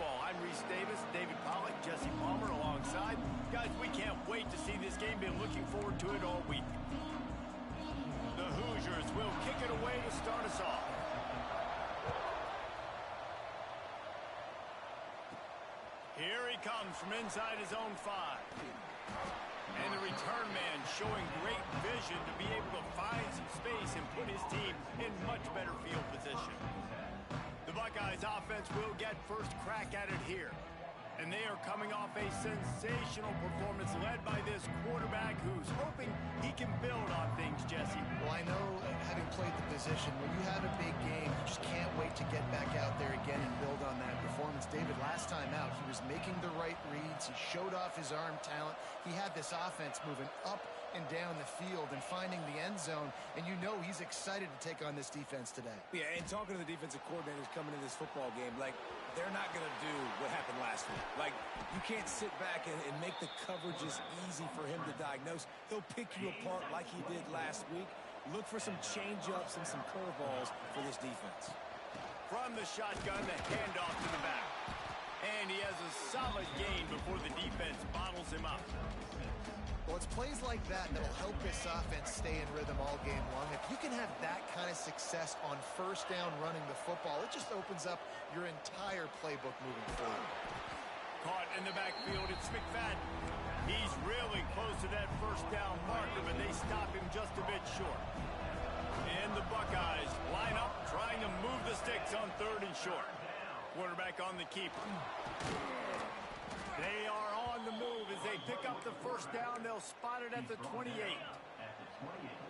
Football. I'm Reese Davis, David Pollack, Jesse Palmer alongside. Guys, we can't wait to see this game. Been looking forward to it all week. The Hoosiers will kick it away to start us off. Here he comes from inside his own 5. And the return man showing great vision to be able to find some space and put his team in much better field position. The Buckeyes offense will get first crack at it here. And they are coming off a sensational performance led by this quarterback who's hoping he can build on things, Jesse. Well, I know, having played the position, when you have a big game, you just can't wait to get back out there again and build on that performance. David, last time out, he was making the right reads. He showed off his arm talent. He had this offense moving up and down the field and finding the end zone, and you know he's excited to take on this defense today. Yeah, and talking to the defensive coordinators coming in this football game, like, they're not going to do what happened last week. Like, you can't sit back and make the coverages easy for him to diagnose. He'll pick you apart like he did last week. Look for some change-ups and some curveballs for this defense. From the shotgun, the handoff to the back. And he has a solid gain before the defense bottles him up. Well, it's plays like that that'll help this offense stay in rhythm all game long. If you can have that kind of success on first down running the football, it just opens up your entire playbook moving forward. Caught in the backfield, it's McFadden. He's really close to that first down marker, but they stop him just a bit short. And the Buckeyes line up, trying to move the sticks on 3rd and short. Quarterback on the keeper. They are on the move as they pick up the first down. They'll spot it at the 28.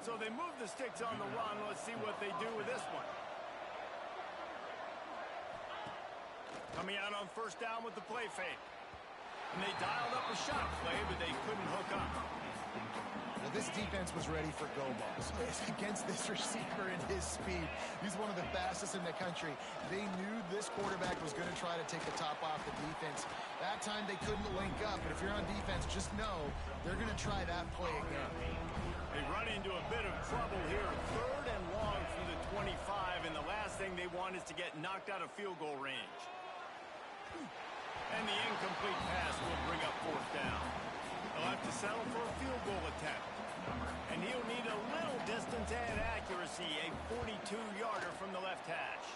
So they move the sticks on the run. Let's see what they do with this one. Coming out on first down with the play fake. And they dialed up a shot play, but they couldn't hook up. Well, this defense was ready for go balls. Against this receiver and his speed, he's one of the fastest in the country. They knew this quarterback was going to try to take the top off the defense. That time they couldn't link up, but if you're on defense, just know they're going to try that play again. They run into a bit of trouble here. 3rd and long from the 25, and the last thing they want is to get knocked out of field goal range. And the incomplete pass will bring up 4th down. They'll have to settle for a field goal attempt. And he'll need a little distance and accuracy, a 42-yarder from the left hash.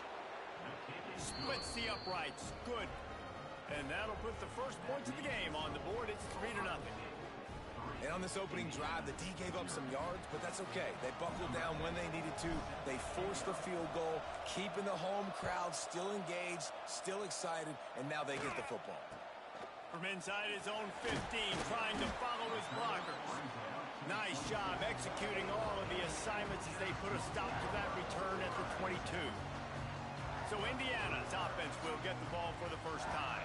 Splits the uprights, good. And that'll put the first points of the game on the board. It's 3-0. And on this opening drive, the D gave up some yards, but that's okay. They buckled down when they needed to. They forced the field goal, keeping the home crowd still engaged, still excited, and now they get the football. From inside his own 15, trying to follow his blockers. Nice job executing all of the assignments as they put a stop to that return at the 22. So Indiana's offense will get the ball for the first time.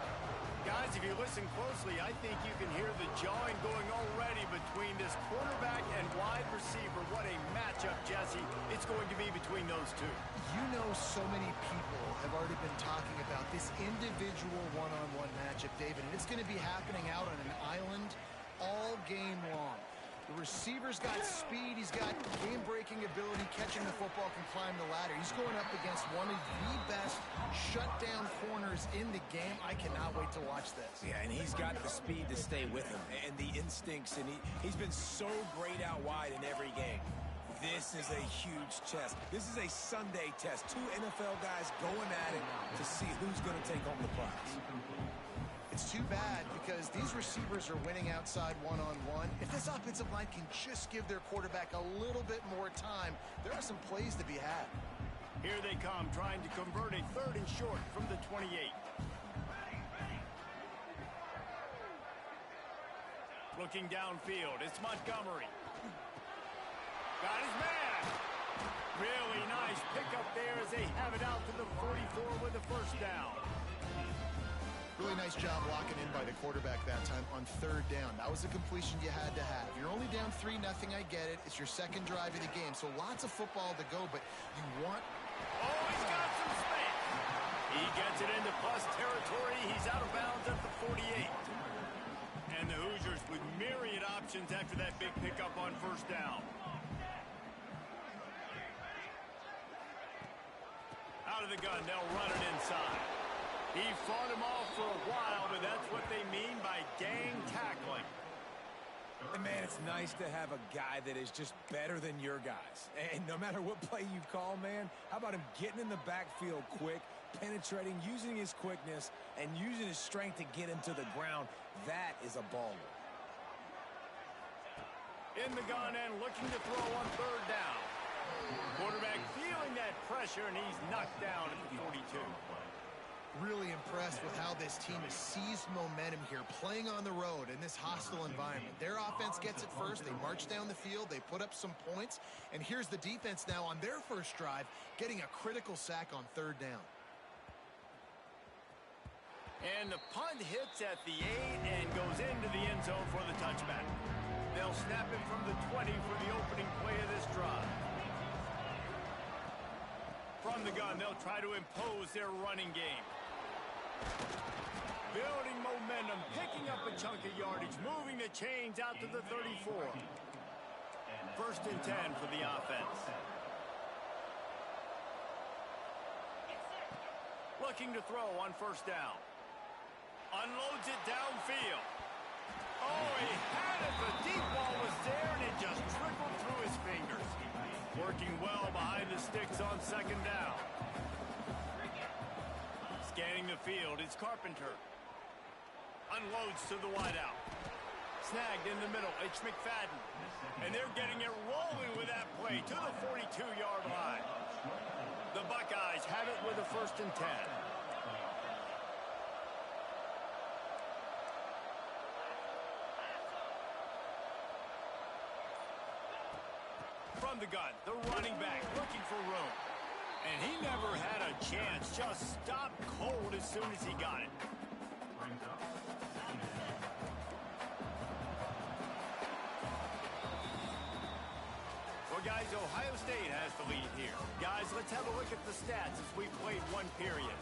Guys, if you listen closely, I think you can hear the jawing going already between this quarterback and wide receiver. What a matchup, Jesse, it's going to be between those two. You know, so many people have already been talking about this individual one-on-one matchup, David, and it's going to be happening out on an island all game long. The receiver's got speed, he's got game-breaking ability, catching the football, can climb the ladder. He's going up against one of the best shutdown corners in the game. I cannot wait to watch this. Yeah, and he's got the speed to stay with him and the instincts, and he's been so great out wide in every game. This is a huge test. This is a Sunday test. 2 NFL guys going at it to see who's going to take home the prize. It's too bad because these receivers are winning outside one-on-one. If this offensive line can just give their quarterback a little bit more time, there are some plays to be had. Here they come, trying to convert a 3rd and short from the 28. Looking downfield, it's Montgomery. Got his man. Really nice pickup there as they have it out to the 44 with the first down. Really nice job locking in by the quarterback that time on 3rd down. That was a completion you had to have. You're only down 3-0, I get it. It's your second drive of the game, so lots of football to go, but you want... Oh, he's got some space. He gets it into plus territory. He's out of bounds at the 48. And the Hoosiers with myriad options after that big pickup on first down. Out of the gun, they'll run it inside. He fought him off for a while, but that's what they mean by gang tackling. And man, it's nice to have a guy that is just better than your guys. And no matter what play you call, man, how about him getting in the backfield quick, penetrating, using his quickness, and using his strength to get him to the ground? That is a baller. In the gun and looking to throw on third down. Quarterback feeling that pressure, and he's knocked down at the 42. Really impressed with how this team has seized momentum here, playing on the road in this hostile environment. Their offense gets it first. They march down the field. They put up some points. And here's the defense now on their first drive, getting a critical sack on third down. And the punt hits at the 8 and goes into the end zone for the touchback. They'll snap it from the 20 for the opening play of this drive. From the gun, they'll try to impose their running game. Building momentum, picking up a chunk of yardage, moving the chains out to the 34. First and 10 for the offense. Looking to throw on first down. Unloads it downfield. Oh, he had it. The deep ball was there, and it just trickled through his fingers. Working well behind the sticks on second down. Scanning the field, it's Carpenter. Unloads to the wideout. Snagged in the middle, it's McFadden. And they're getting it rolling with that play to the 42-yard line. The Buckeyes have it with a first and 10. From the gun, the running back looking for room. And he never had a chance, just stopped cold as soon as he got it. Well, guys, Ohio State has the lead here. Guys, let's have a look at the stats as we played one period.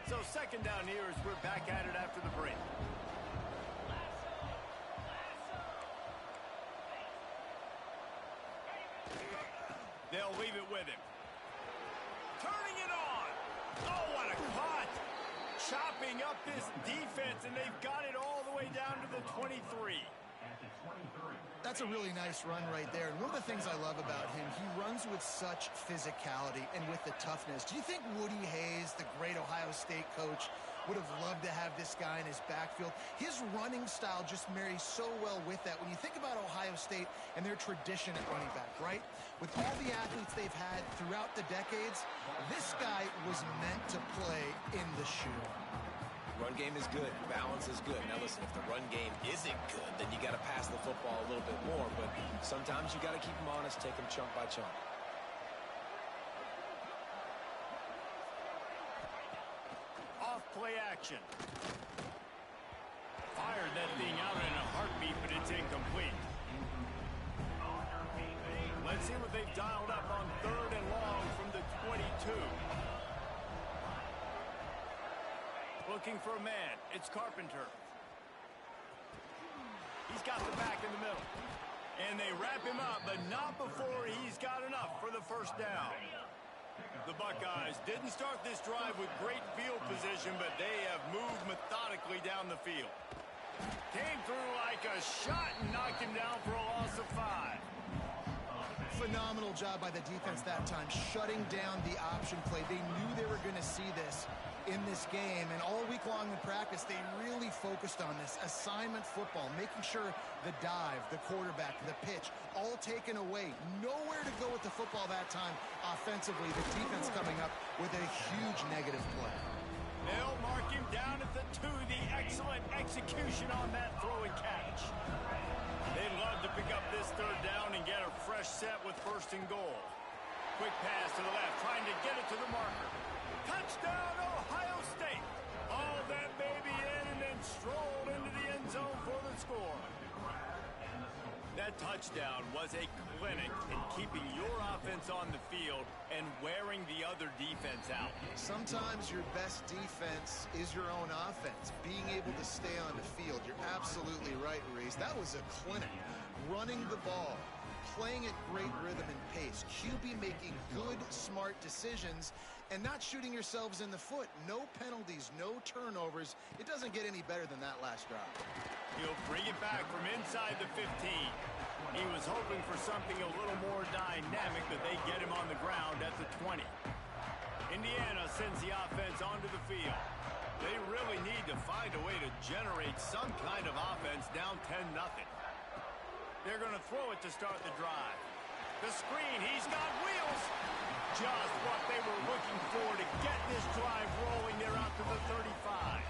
So second down here as we're back at it after the break. They'll leave it with him. Turning it on. Oh, what a cut. Chopping up this defense, and they've got it all the way down to the 23. That's a really nice run right there. And one of the things I love about him, he runs with such physicality and with the toughness. Do you think Woody Hayes, the great Ohio State coach, would have loved to have this guy in his backfield? His running style just marries so well with that. When you think about Ohio State and their tradition at running back, right? With all the athletes they've had throughout the decades, this guy was meant to play in the shoe. Run game is good. Balance is good. Now listen, if the run game isn't good, then you got to pass the football a little bit more. But sometimes you got to keep them honest, take them chunk by chunk. Off play action. Fired that thing out in a heartbeat, but it's incomplete. Let's see what they've dialed up on third and long from the 22. Looking for a man. It's Carpenter. He's got the back in the middle. And they wrap him up, but not before he's got enough for the first down. The Buckeyes didn't start this drive with great field position, but they have moved methodically down the field. Came through like a shot and knocked him down for a loss of 5. Phenomenal job by the defense that time, shutting down the option play. They knew they were going to see this in this game, and all week long in practice, they really focused on this assignment football, making sure the dive, the quarterback, the pitch, all taken away. Nowhere to go with the football that time offensively. The defense coming up with a huge negative play. They'll mark him down at the 2. The excellent execution on that throw and catch. They'd love to pick up this third down and get a fresh set with first and goal. Quick pass to the left, trying to get it to the marker. Touchdown, Ohio State. Hauled that baby in and then strolled into the end zone for the score. That touchdown was a clinic in keeping your offense on the field and wearing the other defense out. Sometimes your best defense is your own offense, being able to stay on the field. You're absolutely right, Reese. That was a clinic running the ball, playing at great rhythm and pace, QB making good, smart decisions, and not shooting yourselves in the foot. No penalties, no turnovers. It doesn't get any better than that last drive. He'll bring it back from inside the 15. He was hoping for something a little more dynamic, but they get him on the ground at the 20. Indiana sends the offense onto the field. They really need to find a way to generate some kind of offense down 10-0. They're going to throw it to start the drive. The screen, he's got wheels. Just what they were looking for to get this drive rolling. They're out to the 35.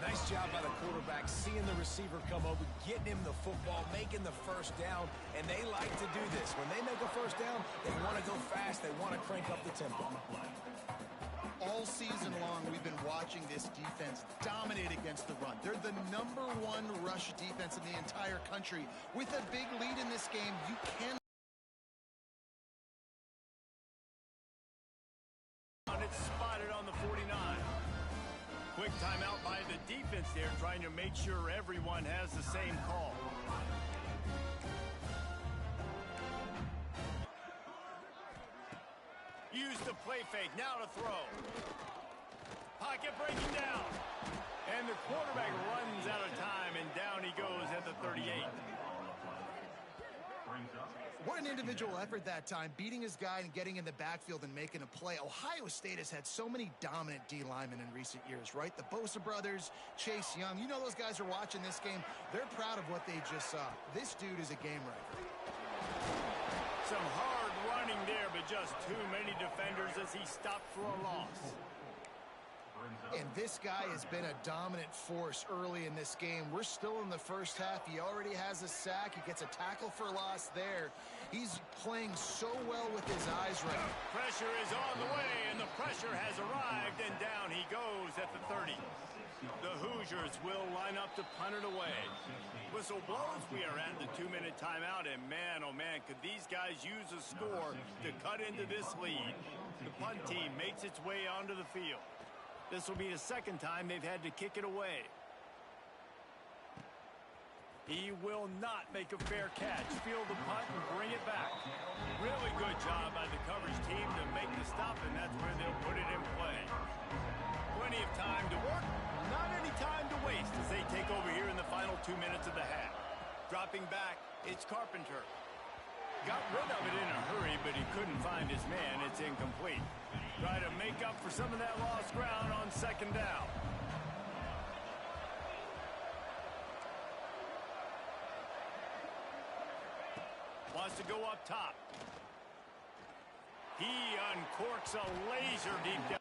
Nice job by the quarterback, seeing the receiver come over, getting him the football, making the first down, and they like to do this. When they make a first down, they want to go fast, they want to crank up the tempo. All season long, we've been watching this defense dominate against the run. They're the #1 rush defense in the entire country. With a big lead in this game, you can. It's spotted on the 49. Quick timeout by the defense there, trying to make sure everyone has the same call. Use the play fake, now to throw. Pocket breaking down. And the quarterback runs out of time, and down he goes at the 38. What an individual effort that time, beating his guy and getting in the backfield and making a play. Ohio State has had so many dominant D linemen in recent years, right? The Bosa brothers, Chase Young. You know those guys are watching this game. They're proud of what they just saw. This dude is a game wrecker. Some hard running there, but just too many defenders as he stopped for a loss. And this guy has been a dominant force early in this game. We're still in the first half. He already has a sack. He gets a tackle for loss there. He's playing so well with his eyes right. Pressure is on the way, and the pressure has arrived, and down he goes at the 30. The Hoosiers will line up to punt it away. Whistle blows. We are at the 2-minute timeout, and man, oh man, could these guys use a score to cut into this lead. The punt team makes its way onto the field. This will be the second time they've had to kick it away. He will not make a fair catch. Field the punt and bring it back. Really good job by the coverage team to make the stop, and that's where they'll put it in play. Plenty of time to work. Not any time to waste as they take over here in the final 2 minutes of the half. Dropping back, it's Carpenter. Got rid of it in a hurry, but he couldn't find his man. It's incomplete. Try to make up for some of that lost ground on second down. Wants to go up top. He uncorks a laser deep down.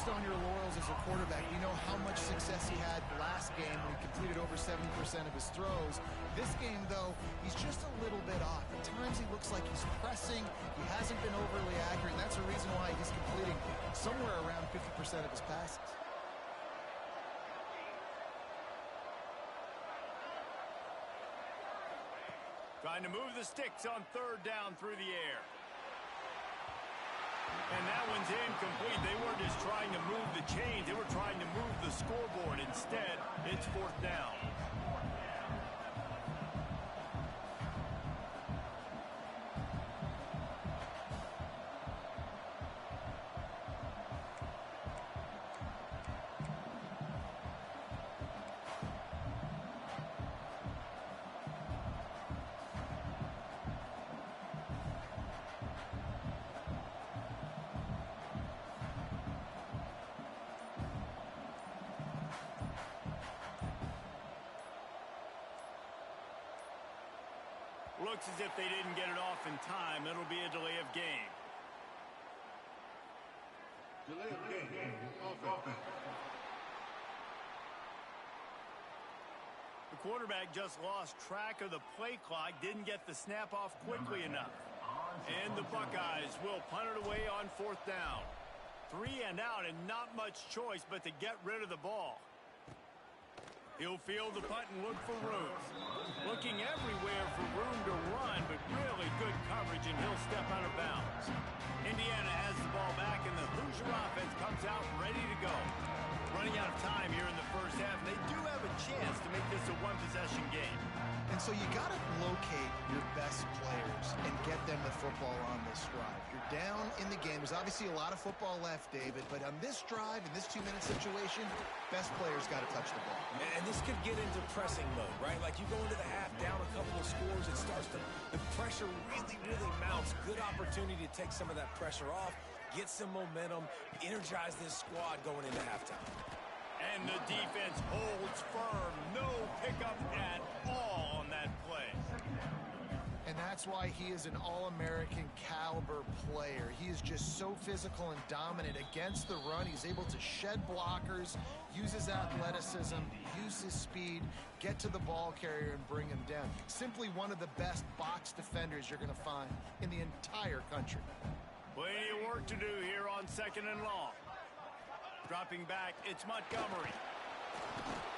On your laurels as a quarterback. You know how much success he had last game when he completed over 70% of his throws. This game, though, he's just a little bit off. At times he looks like he's pressing. He hasn't been overly accurate, and that's the reason why he's completing somewhere around 50% of his passes. Trying to move the sticks on third down through the air. And that one's incomplete. They weren't just trying to move the chains. They were trying to move the scoreboard. Instead, it's fourth down. Looks as if they didn't get it off in time. It'll be a delay of game. Delay of game. Offense. The quarterback just lost track of the play clock, didn't get the snap off quickly enough. And the Buckeyes will punt it away on fourth down. 3 and out, and not much choice but to get rid of the ball. He'll field the punt and look for room. Looking everywhere for room to run, but really good coverage, and he'll step out of bounds. starts out ready to go. Running out of time here in the first half. They do have a chance to make this a one-possession game. And so you got to locate your best players and get them the football on this drive. You're down in the game. There's obviously a lot of football left, David, but on this drive, in this 2-minute situation, best players got to touch the ball. And this could get into pressing mode, right? Like you go into the half down a couple of scores, it starts to, the pressure really, really mounts. Good opportunity to take some of that pressure off, get some momentum, energize this squad going into halftime. And the defense holds firm. No pickup at all on that play. And that's why he is an All-American caliber player. He is just so physical and dominant against the run. He's able to shed blockers, use his athleticism, use his speed, get to the ball carrier and bring him down. Simply one of the best box defenders you're going to find in the entire country. Plenty of work to do here on 2nd and long. Dropping back, it's Montgomery.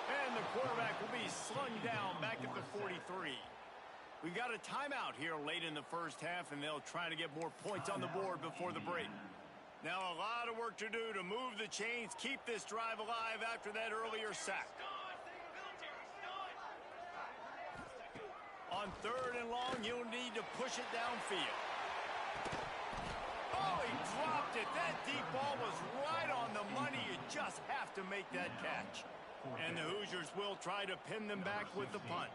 And the quarterback will be slung down back at the 43. We got a timeout here late in the first half, and they'll try to get more points on the board before the break. Now a lot of work to do to move the chains, keep this drive alive after that earlier sack. On 3rd and long, you'll need to push it downfield. Oh, he dropped it. That deep ball was right on the money. You just have to make that catch. And the Hoosiers will try to pin them back with the punt.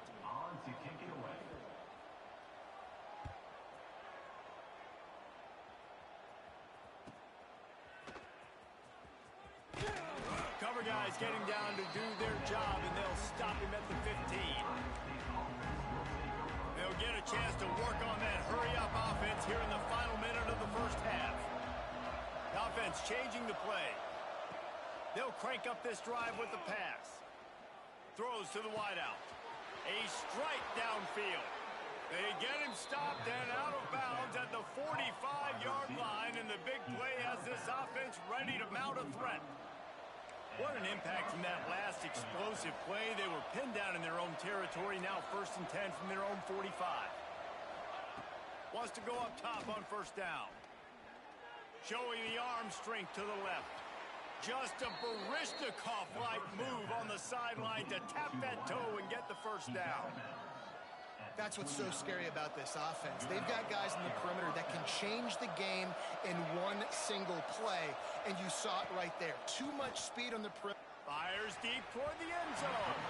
Cover guys getting down to do their job, and they'll stop him at the 15. They'll get a chance to work on that hurry-up offense here in the final minute of the first half. The offense changing the play. They'll crank up this drive with the pass. Throws to the wideout. A strike downfield. They get him stopped and out of bounds at the 45-yard line, and the big play has this offense ready to mount a threat. What an impact from that last explosive play. They were pinned down in their own territory. Now 1st and 10 from their own 45. Wants to go up top on 1st down. Showing the arm strength to the left. Just a Baryshnikov-like move on the sideline to tap that toe and get the 1st down. That's what's so scary about this offense. They've got guys in the perimeter that can change the game in one single play, and you saw it right there. Too much speed on the perimeter. Fires deep toward the end zone.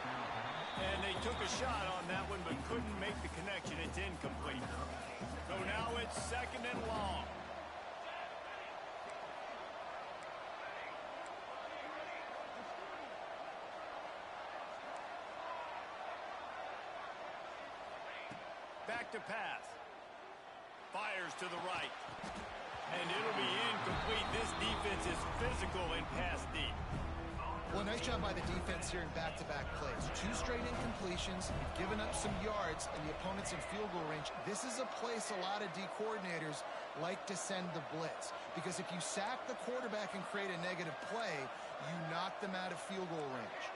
And they took a shot on that one, but couldn't make the connection. It's incomplete. So now it's 2nd and long. Back to pass. Fires to the right. And it'll be incomplete. This defense is physical and pass deep. Well, nice job by the defense here in back-to-back plays. 2 straight incompletions, given up some yards, and the opponent's in field goal range. This is a place a lot of D coordinators like to send the blitz. Because if you sack the quarterback and create a negative play, you knock them out of field goal range.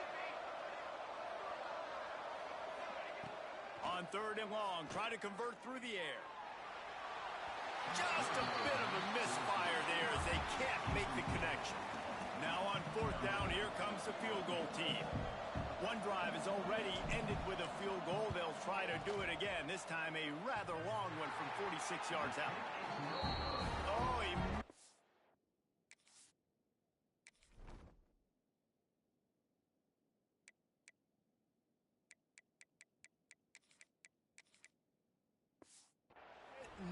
On 3rd and long, try to convert through the air. Just a bit of a misfire there as they can't make the connection. Now on 4th down, here comes the field goal team. One drive is already ended with a field goal. They'll try to do it again. This time a rather long one from 46 yards out. Oh, he...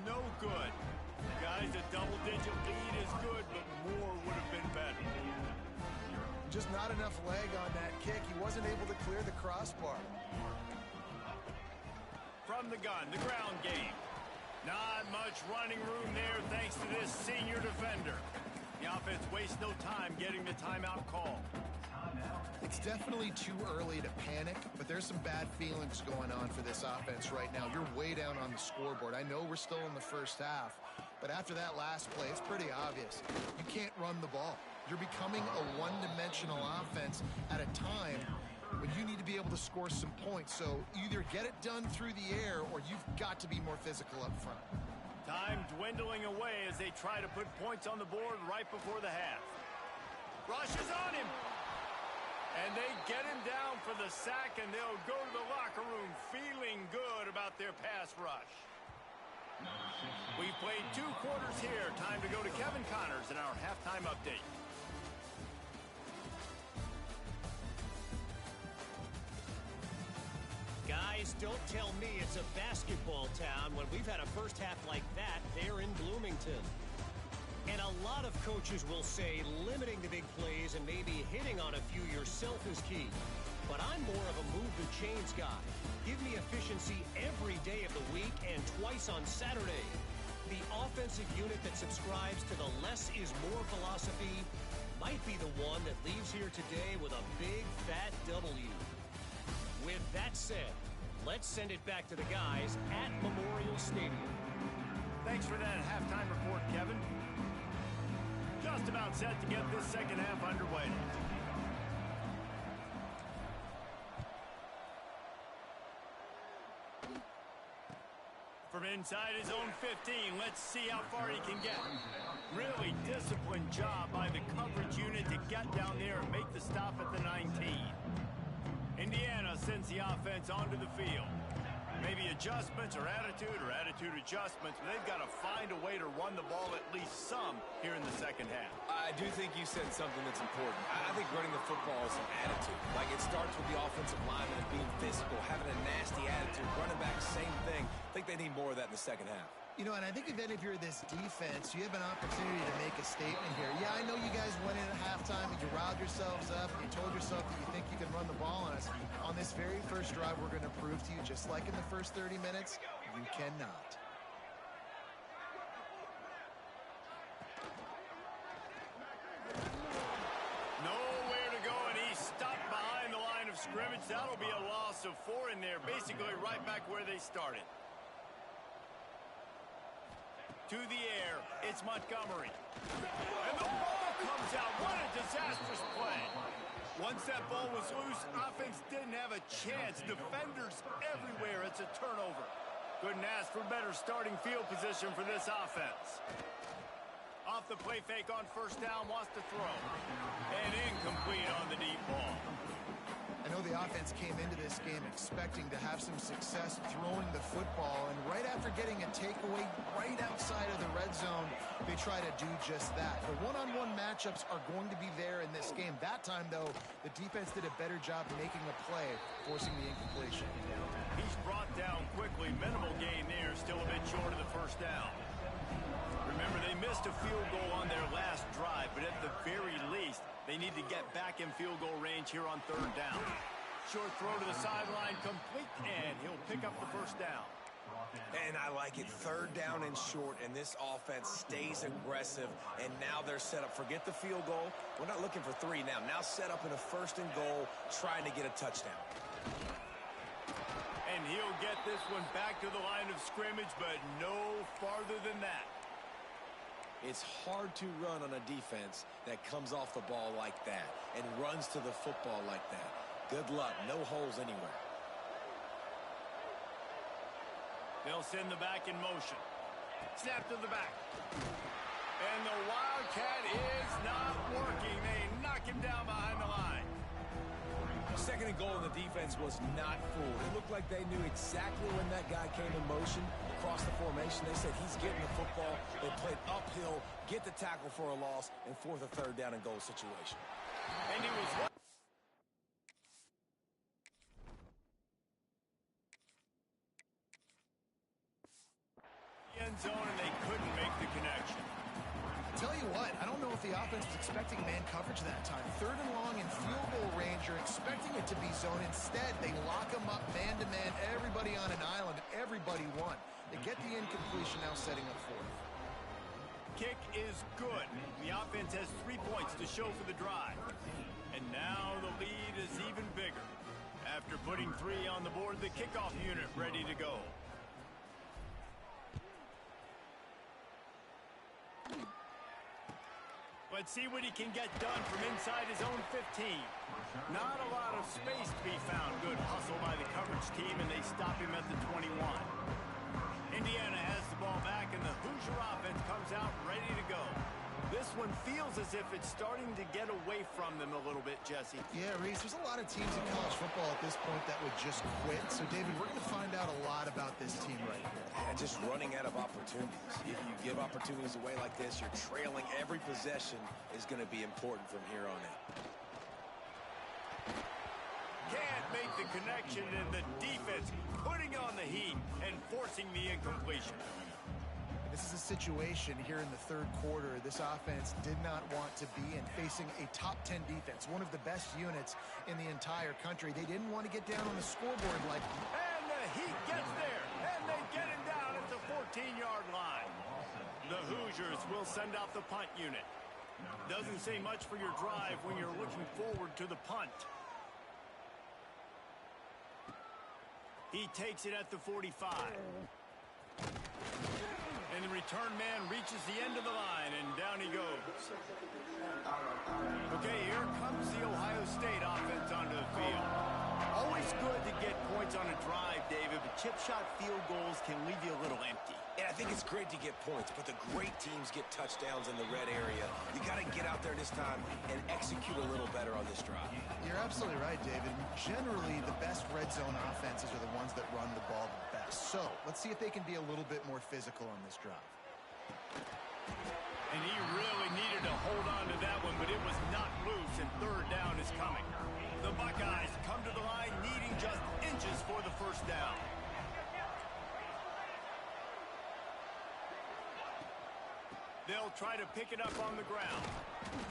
No good. Guys, a double-digit lead is good, but more would have been better. Just not enough leg on that kick. He wasn't able to clear the crossbar. From the gun, the ground game. Not much running room there thanks to this senior defender. The offense wastes no time getting the timeout call. It's definitely too early to panic, but there's some bad feelings going on for this offense right now. You're way down on the scoreboard. I know we're still in the first half, but after that last play, it's pretty obvious. You can't run the ball. You're becoming a one-dimensional offense at a time when you need to be able to score some points. So either get it done through the air or you've got to be more physical up front. Time dwindling away as they try to put points on the board right before the half. Rushes on him. And they get him down for the sack, and they'll go to the locker room feeling good about their pass rush. We've played 2 quarters here. Time to go to Kevin Connors in our halftime update. Guys, don't tell me it's a basketball town when we've had a first half like that there in Bloomington. And a lot of coaches will say limiting the big plays and maybe hitting on a few yourself is key. But I'm more of a move the chains guy. Give me efficiency every day of the week and twice on Saturday. The offensive unit that subscribes to the less is more philosophy might be the one that leaves here today with a big fat W. With that said, let's send it back to the guys at Memorial Stadium. Thanks for that halftime report, Kevin. Just about set to get this second half underway. From inside his own 15, let's see how far he can get. Really disciplined job by the coverage unit to get down there and make the stop at the 19. Indiana sends the offense onto the field. Maybe adjustments or attitude adjustments, but they've got to find a way to run the ball at least some here in the second half. I do think you said something that's important. I think running the football is an attitude. Like, it starts with the offensive lineman and being physical, having a nasty attitude. Running back, same thing. I think they need more of that in the second half. You know, and I think if any of you are this defense, you have an opportunity to make a statement here. Yeah, I know you guys went in at halftime and you riled yourselves up and you told yourself that you think you can run the ball on us. On this very first drive, we're going to prove to you, just like in the first 30 minutes, you cannot. Nowhere to go, and he's stopped behind the line of scrimmage. That'll be a loss of 4 in there, basically right back where they started. To the air, it's Montgomery. And the ball comes out. What a disastrous play. Once that ball was loose, offense didn't have a chance. Defenders everywhere. It's a turnover. Couldn't ask for better starting field position for this offense. Off the play fake on first down, wants to throw. And incomplete on the deep ball. I know the offense came into this game expecting to have some success throwing the football, and right after getting a takeaway right outside of the red zone, they try to do just that. The one-on-one matchups are going to be there in this game. That time, though, the defense did a better job making a play, forcing the incompletion. He's brought down quickly. Minimal gain there, still a bit short of the first down. Remember, they missed a field goal on their last drive, but at the very least, they need to get back in field goal range here on third down. Short throw to the sideline, complete, and he'll pick up the first down. And I like it. Third down and short, and this offense stays aggressive, and now they're set up. Forget the field goal. We're not looking for 3 now. Now set up in a first and goal, trying to get a touchdown. And he'll get this one back to the line of scrimmage, but no farther than that. It's hard to run on a defense that comes off the ball like that and runs to the football like that. Good luck. No holes anywhere. They'll send the back in motion. Snap to the back. And the Wildcat is not working. They knock him down behind the line. Second and goal, and the defense was not fooled. It looked like they knew exactly when that guy came in motion across the formation. They said he's getting the football. They played uphill, get the tackle for a loss, and force a third down and goal situation. And he was... end zone, and they couldn't make the connection. Tell you what, I don't know if the offense was expecting man coverage that time. Third and long in field goal range, you're expecting it to be zone. Instead, they lock them up man-to-man, everybody on an island, everybody won. They get the incompletion, now setting up fourth. Kick is good. The offense has 3 points to show for the drive. And now the lead is even bigger. After putting 3 on the board, the kickoff unit ready to go. Let's see what he can get done from inside his own 15. Not a lot of space to be found. Good hustle by the coverage team, and they stop him at the 21. Indiana has the ball back, and the Hoosier offense comes out ready to go. This this one feels as if it's starting to get away from them a little bit, Jesse. Yeah, Reese, there's a lot of teams in college football at this point that would just quit. So, David, we're going to find out a lot about this team right here. And just running out of opportunities. If you give opportunities away like this, you're trailing. Every possession is going to be important from here on in. Can't make the connection, and the defense putting on the heat and forcing the incompletion. This is a situation here in the third quarter this offense did not want to be in, facing a top 10 defense, one of the best units in the entire country. They didn't want to get down on the scoreboard like... And the Heat gets there, and they get him down at the 14-yard line. The Hoosiers will send out the punt unit. Doesn't say much for your drive when you're looking forward to the punt. He takes it at the 45. And the return man reaches the end of the line, and down he goes. Okay, here comes the Ohio State offense onto the field. Always good to get points on a drive, David, but chip shot field goals can leave you a little empty. And I think it's great to get points, but the great teams get touchdowns in the red area. You got to get out there this time and execute a little better on this drive. You're absolutely right, David. Generally, the best red zone offenses are the ones that run the ball the best. So, let's see if they can be a little bit more physical on this drive. And he really needed to hold on to that one, but it was not loose, and third down is coming. The Buckeyes come to the line needing just inches for the first down. They'll try to pick it up on the ground.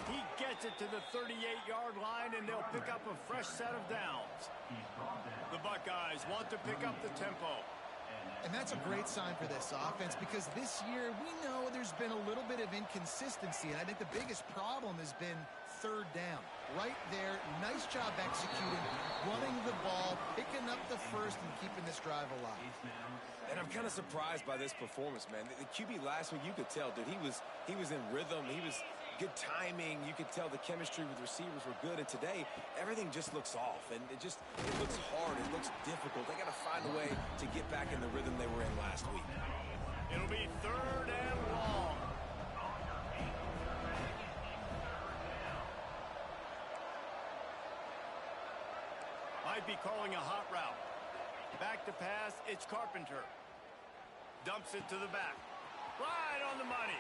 He gets it to the 38-yard line, and they'll pick up a fresh set of downs. The Buckeyes want to pick up the tempo. And that's a great sign for this offense because this year we know there's been a little bit of inconsistency, and I think the biggest problem has been third down. Right there, nice job executing, running the ball, picking up the first, and keeping this drive alive. And I'm kind of surprised by this performance, man. The QB last week, you could tell, dude, he was in rhythm. He was good timing. You could tell the chemistry with receivers were good. And today, everything just looks off. And it looks hard. It looks difficult. They got to find a way to get back in the rhythm they were in last week. It'll be third and long. Might be calling a hot route. Back to pass, it's Carpenter. Dumps it to the back. Right on the money.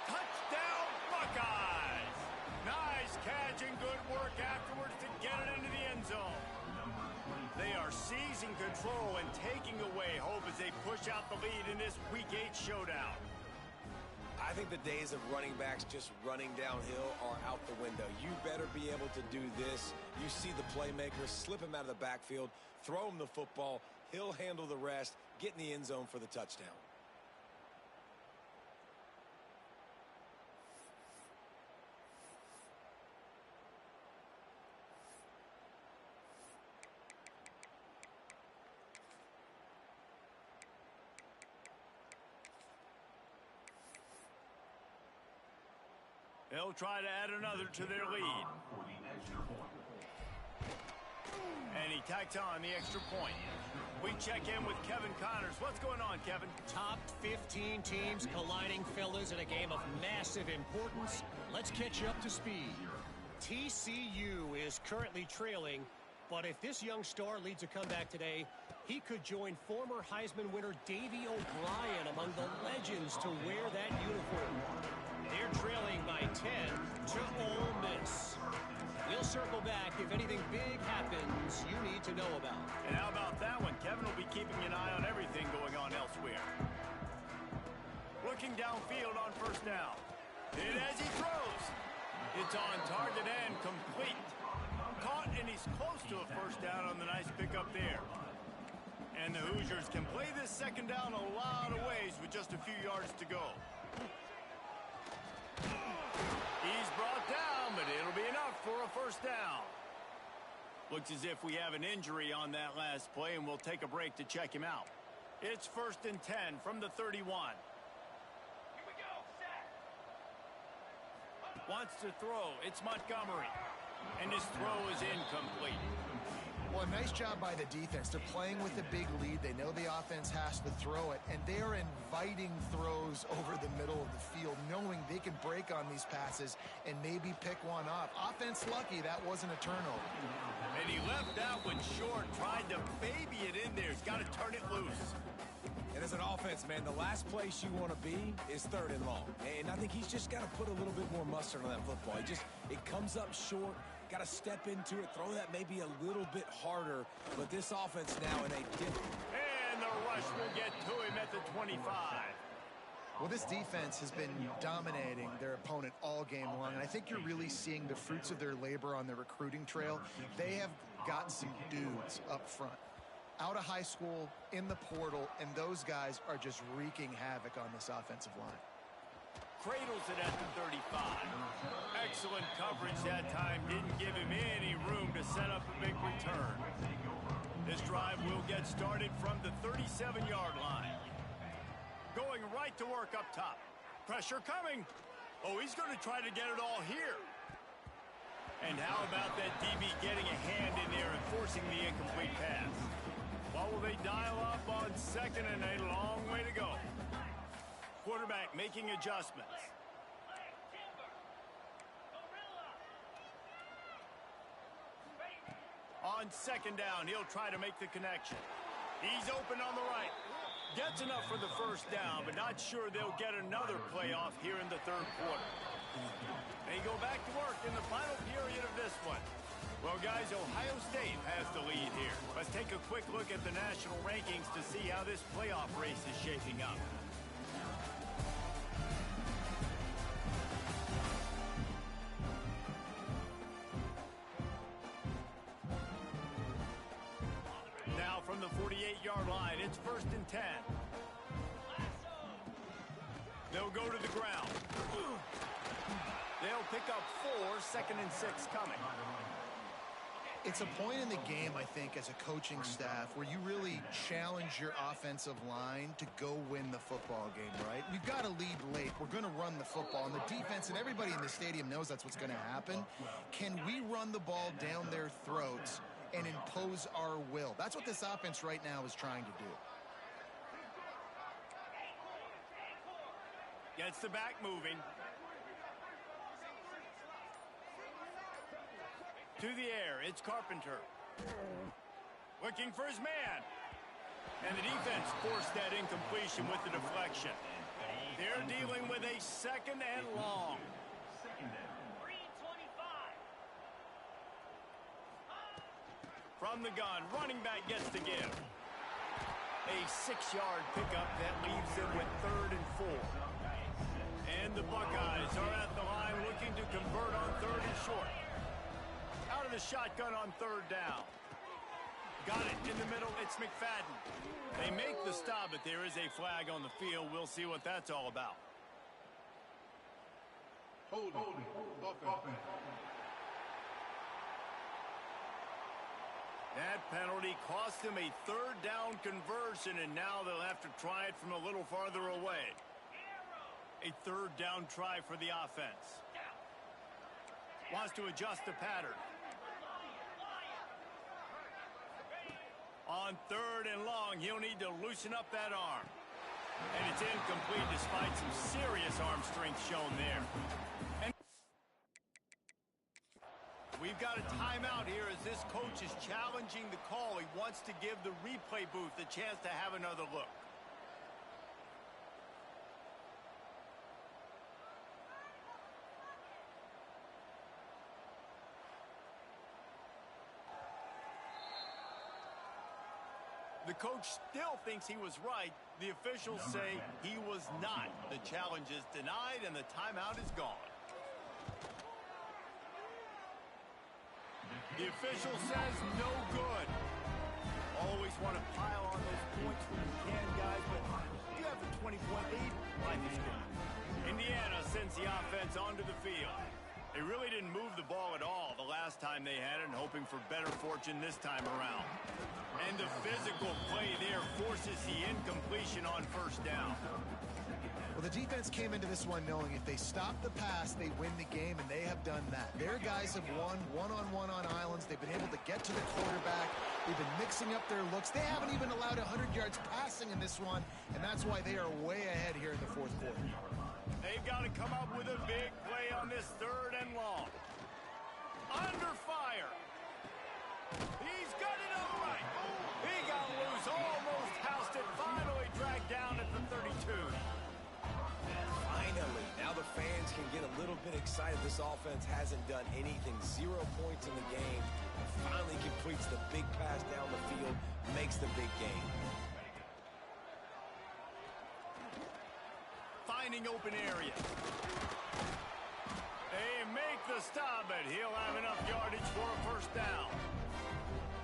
Touchdown, Buckeyes! Nice catch and good work afterwards to get it into the end zone. They are seizing control and taking away hope as they push out the lead in this Week 8 showdown. I think the days of running backs just running downhill are out the window. You better be able to do this. You see the playmaker, slip him out of the backfield, throw him the football, he'll handle the rest, get in the end zone for the touchdown. They'll try to add another to their lead. And he tacks on the extra point. We check in with Kevin Connors. What's going on, Kevin? Top 15 teams colliding, fellas, in a game of massive importance. Let's catch you up to speed. TCU is currently trailing, but if this young star leads a comeback today, he could join former Heisman winner Davey O'Brien among the legends to wear that uniform. They're trailing by 10 to Ole Miss. We'll circle back if anything big happens you need to know about. And how about that one? Kevin will be keeping an eye on everything going on elsewhere. Looking downfield on first down. And as he throws, it's on target and complete. Caught, and he's close to a first down on the nice pickup there. And the Hoosiers can play this second down a lot of ways with just a few yards to go. He's brought down, but it'll be enough for a first down. Looks as if we have an injury on that last play, and we'll take a break to check him out. It's 1st and 10 from the 31. Here we go, set. Wants to throw. It's Montgomery. And his throw is incomplete. Well, a nice job by the defense. They're playing with a big lead. They know the offense has to throw it, and they are inviting throws over the middle of the field, knowing they can break on these passes and maybe pick one off. Offense lucky that wasn't a turnover. And he left that one short, tried to baby it in there. He's got to turn it loose. And as an offense, man, the last place you want to be is 3rd and long. And I think he's just got to put a little bit more mustard on that football. It comes up short. Got to step into it, throw that maybe a little bit harder. But this offense now in a different... And the rush will get to him at the 25. Well, this defense has been dominating their opponent all game long, and I think you're really seeing the fruits of their labor on the recruiting trail. They have got some dudes up front, out of high school, in the portal, and those guys are just wreaking havoc on this offensive line. Cradles it at the 35. Excellent coverage that time. Didn't give him any room to set up a big return. This drive will get started from the 37-yard line. Going right to work up top. Pressure coming. Oh, he's going to try to get it all here. And how about that DB getting a hand in there and forcing the incomplete pass? What will they dial up on 2nd and a long way to go? Quarterback making adjustments. On 2nd down, he'll try to make the connection. He's open on the right. Gets enough for the 1st down, but not sure they'll get another playoff here in the 3rd quarter. They go back to work in the final period of this one. Well, guys, Ohio State has the lead here. Let's take a quick look at the national rankings to see how this playoff race is shaping up. Now from the 48-yard line, it's 1st and 10. They'll go to the ground. They'll pick up 4, 2nd and 6 coming. It's a point in the game, I think, as a coaching staff where you really challenge your offensive line to go win the football game, right? We've got to lead late. We're going to run the football. And the defense and everybody in the stadium knows that's what's going to happen. Can we run the ball down their throats and impose our will? That's what this offense right now is trying to do. Gets the back moving. To the air, it's Carpenter. Looking for his man. And the defense forced that incompletion with the deflection. They're dealing with a 2nd and long. From the gun, running back gets the give. A 6-yard pickup that leaves them with 3rd and 4. And the Buckeyes are at the line looking to convert on 3rd and short. Out of the shotgun on 3rd down. Got it in the middle. It's McFadden. They make the stop, but there is a flag on the field. We'll see what that's all about. Holding. Offense. That penalty cost them a 3rd down conversion, and now they'll have to try it from a little farther away. A 3rd down try for the offense. Wants to adjust the pattern. On 3rd and long, he'll need to loosen up that arm. And it's incomplete despite some serious arm strength shown there. And we've got a timeout here as this coach is challenging the call. He wants to give the replay booth a chance to have another look. The coach still thinks he was right. The officials say he was not. The challenge is denied and the timeout is gone. The official says no good. Always want to pile on those points when you can, guys, but you have a 20-point lead. Life is good. Indiana sends the offense onto the field. They really didn't move the ball at all the last time they had it, and hoping for better fortune this time around. And the physical play there forces the incompletion on 1st down. Well, Well, the defense came into this one knowing if they stop the pass, they win the game, and they have done that. Their guys have won one-on-one on islands. They've been able to get to the quarterback. They've been mixing up their looks. They haven't even allowed 100 yards passing in this one, and that's why they are way ahead here in the fourth quarter. They've got to come up with a big play on this 3rd and long. Under fire. He's got it on the right. He got loose, almost housed it, finally dragged down at the 32. Finally, now the fans can get a little bit excited. This offense hasn't done anything. 0 points in the game. Finally completes the big pass down the field, makes the big game. Finding open area. They make the stop, but he'll have enough yardage for a 1st down.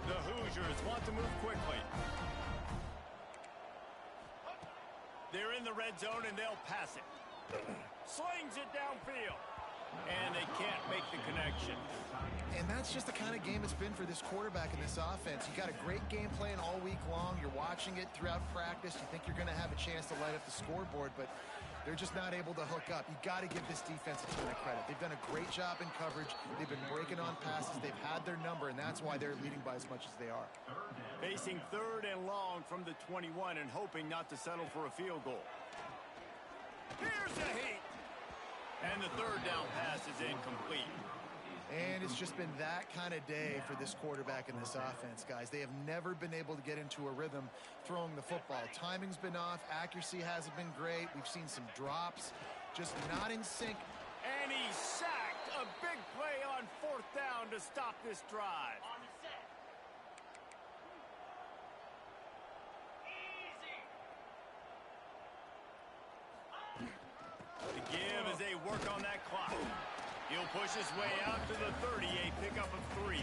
The Hoosiers want to move quickly. They're in the red zone, and they'll pass it. Slings it downfield. And they can't make the connection. And that's just the kind of game it's been for this quarterback and this offense. You got a great game plan all week long. You're watching it throughout practice. You think you're going to have a chance to light up the scoreboard, but they're just not able to hook up. You got to give this defense a ton of credit. They've done a great job in coverage. They've been breaking on passes. They've had their number, and that's why they're leading by as much as they are. Facing 3rd and long from the 21 and hoping not to settle for a field goal. Here's the heat. And the 3rd down pass is incomplete. And it's just been that kind of day for this quarterback and this offense, guys. They have never been able to get into a rhythm throwing the football. Timing's been off. Accuracy hasn't been great. We've seen some drops, just not in sync. And he's sacked. A big play on 4th down to stop this drive. The give as they work on that clock. He'll push his way out to the 30, a pickup of 3.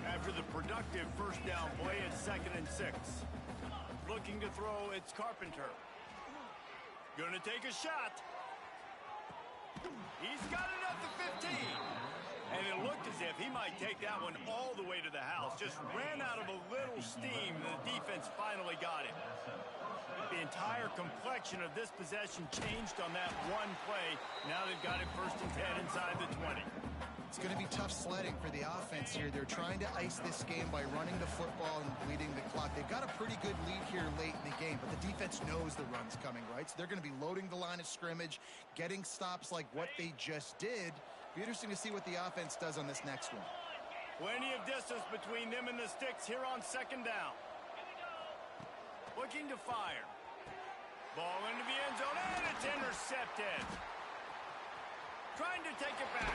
After the productive 1st down play, it's 2nd and 6. Looking to throw, it's Carpenter. Gonna take a shot. He's got it at the 15. And it looked as if he might take that one all the way to the house. Just ran out of a little steam. The defense finally got it. The entire complexion of this possession changed on that one play. Now they've got it 1st and 10 inside the 20. It's going to be tough sledding for the offense here. They're trying to ice this game by running the football and bleeding the clock. They've got a pretty good lead here late in the game, but the defense knows the run's coming, right? So they're going to be loading the line of scrimmage, getting stops like what they just did. Be interesting to see what the offense does on this next one. Plenty of distance between them and the sticks here on 2nd down. Looking to fire. Ball into the end zone, and it's intercepted. Trying to take it back.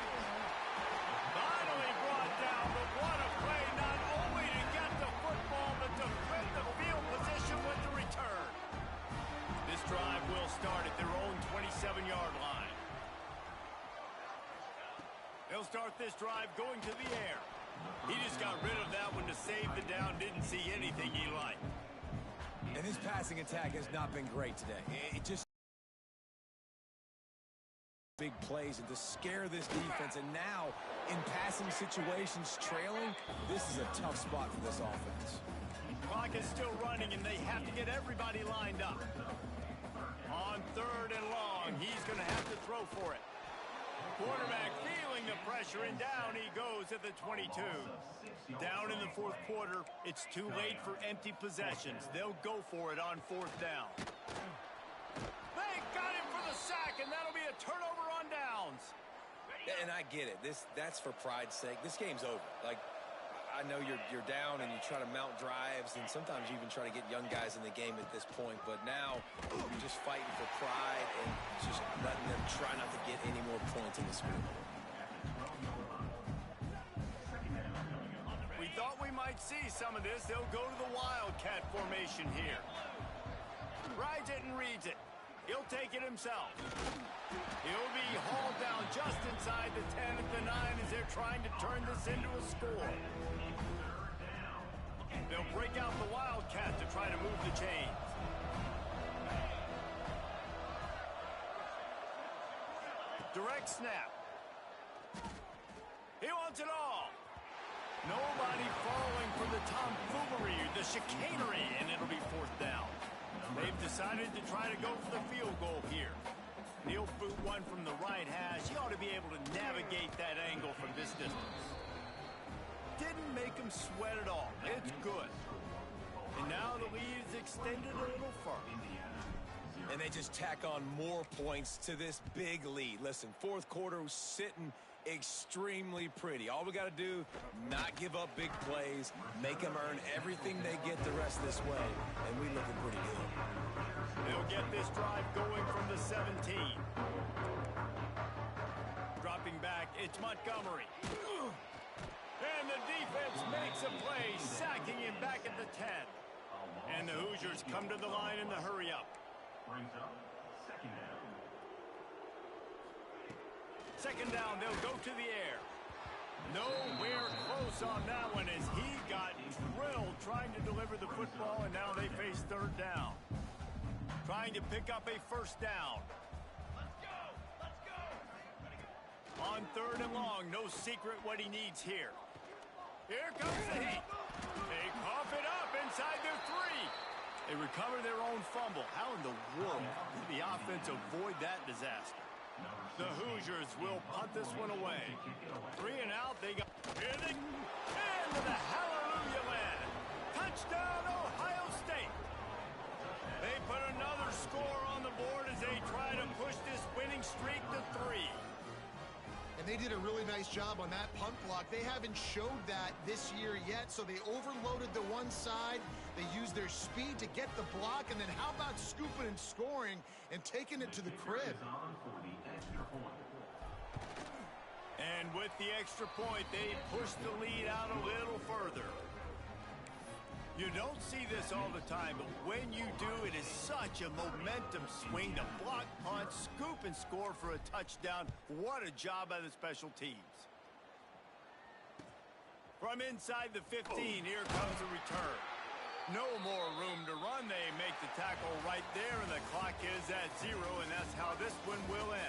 Finally brought down, but what a play, not only to get the football, but to flip the field position with the return. This drive will start at their own 27-yard line. They'll start this drive going to the air. He just got rid of that one to save the down, didn't see anything he liked. And his passing attack has not been great today. It just big plays and to scare this defense. And now, in passing situations, trailing, this is a tough spot for this offense. Clock is still running, and they have to get everybody lined up. On 3rd and long, he's going to have to throw for it. Quarterback feeling the pressure, and down he goes at the 22. Down in the 4th quarter, it's too late for empty possessions. They'll go for it on 4th down. They got him for the sack, and that'll be a turnover on downs. And I get it. That's for pride's sake. This game's over. Like, I know you're down and you try to mount drives, and sometimes you even try to get young guys in the game at this point. But now you're just fighting for pride and just letting them try not to get any more points in the scoreboard. We thought we might see some of this. They'll go to the Wildcat formation here. Rides it and reads it. He'll take it himself. He'll be hauled down just inside the 10 at the 9 as they're trying to turn this into a score. They'll break out the Wildcat to try to move the chains. Direct snap. He wants it all. Nobody falling for the tomfoolery, the chicanery, and it'll be 4th down. They've decided to try to go for the field goal here. one from the right hash. He ought to be able to navigate that angle from this distance. Didn't make him sweat at all. It's good. And now the lead is extended a little further. And they just tack on more points to this big lead. Listen, fourth quarter was sitting extremely pretty. All we got to do, not give up big plays, make them earn everything they get the rest of this way, and we looking pretty good. They'll get this drive going from the 17. Dropping back, it's Montgomery. And the defense makes a play, sacking him back at the 10. And the Hoosiers come to the line in the hurry-up. Second down, they'll go to the air. Nowhere close on that one as he got drilled trying to deliver the football, and now they face third down. Trying to pick up a first down. Let's go! Let's go! On third and long, no secret what he needs here. Here comes the heat. They cough it up inside their 3. They recover their own fumble. How in the world did the offense avoid that disaster? The Hoosiers will punt this one away. 3 and out. They got into the hallelujah land. Touchdown, Ohio State. They put another score on the board as they try to push this winning streak to 3. And they did a really nice job on that punt block. They haven't showed that this year yet, so they overloaded the one side. They used their speed to get the block, and then how about scooping and scoring and taking it to the crib? And with the extra point, they push the lead out a little further. You don't see this all the time, but when you do, it is such a momentum swing to block, punt, scoop, and score for a touchdown. What a job by the special teams. From inside the 15, here comes the return. No more room to run. They make the tackle right there, and the clock is at 0, and that's how this one will end.